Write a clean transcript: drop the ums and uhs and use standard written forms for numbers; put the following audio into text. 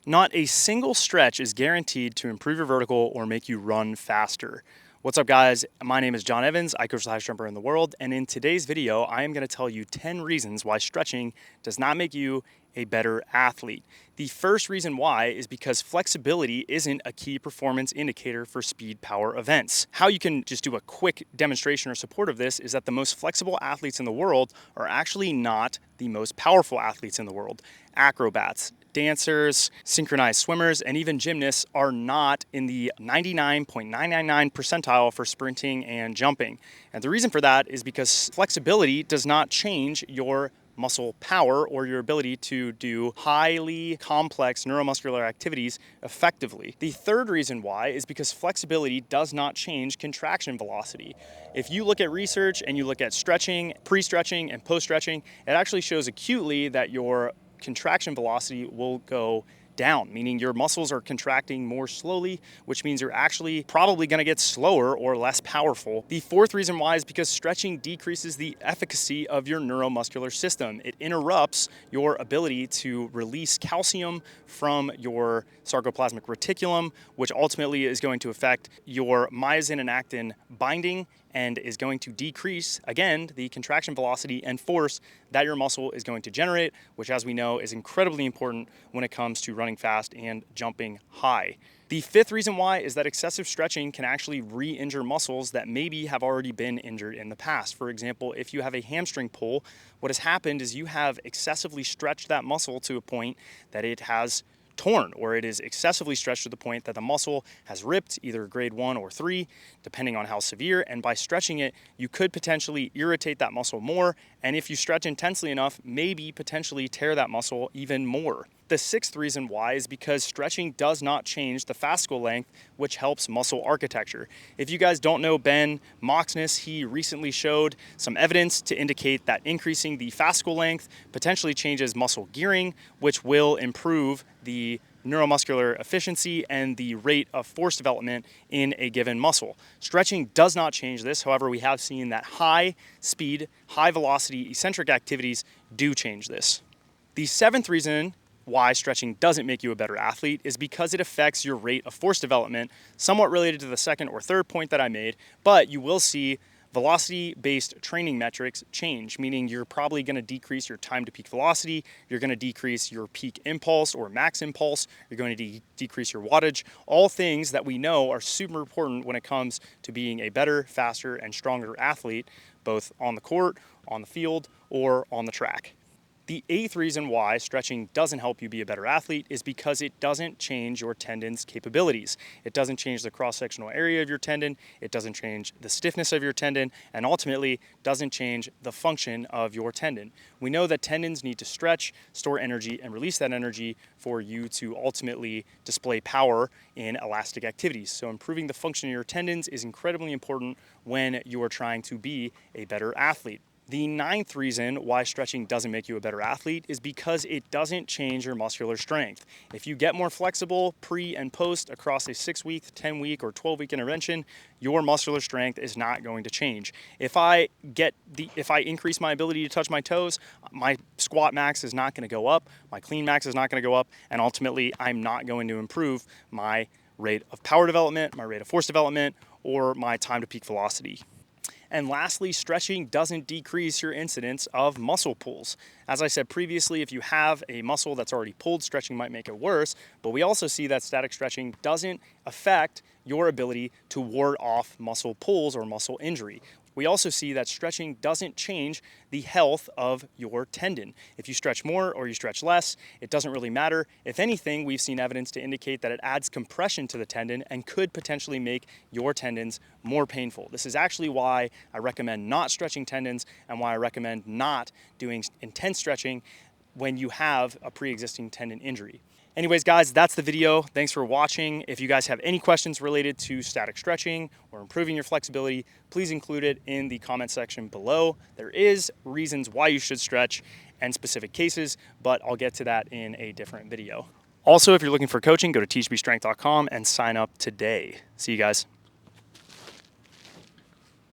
Not a single stretch is guaranteed to improve your vertical or make you run faster. What's up, guys? My name is John Evans. I coach the highest jumper in the world, and in today's video, I am going to tell you 10 reasons why stretching does not make you a better athlete. The first reason why is because flexibility isn't a key performance indicator for speed power events. How you can just do a quick demonstration or support of this is that the most flexible athletes in the world are actually not the most powerful athletes in the world. Acrobats, dancers, synchronized swimmers, and even gymnasts are not in the 99.999 percentile for sprinting and jumping. And the reason for that is because flexibility does not change your muscle power or your ability to do highly complex neuromuscular activities effectively. The third reason why is because flexibility does not change contraction velocity. If you look at research and you look at stretching, pre-stretching and post-stretching, it actually shows acutely that your contraction velocity will go down, meaning your muscles are contracting more slowly, which means you're actually probably going to get slower or less powerful. The fourth reason why is because stretching decreases the efficacy of your neuromuscular system. It interrupts your ability to release calcium from your sarcoplasmic reticulum, which ultimately is going to affect your myosin and actin binding and is going to decrease, again, the contraction velocity and force that your muscle is going to generate, which, as we know, is incredibly important when it comes to running fast and jumping high. The fifth reason why is that excessive stretching can actually re-injure muscles that maybe have already been injured in the past. For example, if you have a hamstring pull, what has happened is you have excessively stretched that muscle to a point that it has torn, or it is excessively stretched to the point that the muscle has ripped, either grade 1 or 3, depending on how severe. And by stretching it, you could potentially irritate that muscle more. And if you stretch intensely enough, maybe potentially tear that muscle even more. The sixth reason why is because stretching does not change the fascicle length, which helps muscle architecture. If you guys don't know Ben Moxness, he recently showed some evidence to indicate that increasing the fascicle length potentially changes muscle gearing, which will improve the neuromuscular efficiency and the rate of force development in a given muscle. Stretching does not change this. However, we have seen that high speed, high velocity, eccentric activities do change this. The seventh reason why stretching doesn't make you a better athlete is because it affects your rate of force development, somewhat related to the second or third point that I made, but you will see velocity-based training metrics change, meaning you're probably going to decrease your time to peak velocity, you're going to decrease your peak impulse or max impulse, you're going to decrease your wattage, all things that we know are super important when it comes to being a better, faster, and stronger athlete, both on the court, on the field, or on the track. The eighth reason why stretching doesn't help you be a better athlete is because it doesn't change your tendon's capabilities. It doesn't change the cross-sectional area of your tendon, it doesn't change the stiffness of your tendon, and ultimately doesn't change the function of your tendon. We know that tendons need to stretch, store energy, and release that energy for you to ultimately display power in elastic activities. So improving the function of your tendons is incredibly important when you are trying to be a better athlete. The ninth reason why stretching doesn't make you a better athlete is because it doesn't change your muscular strength. If you get more flexible pre and post across a 6-week, 10-week, or 12-week intervention, your muscular strength is not going to change. If I increase my ability to touch my toes, my squat max is not going to go up, my clean max is not going to go up, and ultimately I'm not going to improve my rate of power development, my rate of force development, or my time to peak velocity. And lastly, stretching doesn't decrease your incidence of muscle pulls. As I said previously, if you have a muscle that's already pulled, stretching might make it worse, but we also see that static stretching doesn't affect your ability to ward off muscle pulls or muscle injury. We also see that stretching doesn't change the health of your tendon. If you stretch more or you stretch less, it doesn't really matter. If anything, we've seen evidence to indicate that it adds compression to the tendon and could potentially make your tendons more painful. This is actually why I recommend not stretching tendons and why I recommend not doing intense stretching when you have a pre-existing tendon injury. Anyways, guys, that's the video. Thanks for watching. If you guys have any questions related to static stretching or improving your flexibility, please include it in the comment section below. There is reasons why you should stretch and specific cases, but I'll get to that in a different video. Also, if you're looking for coaching, go to THPStrength.com and sign up today. See you guys.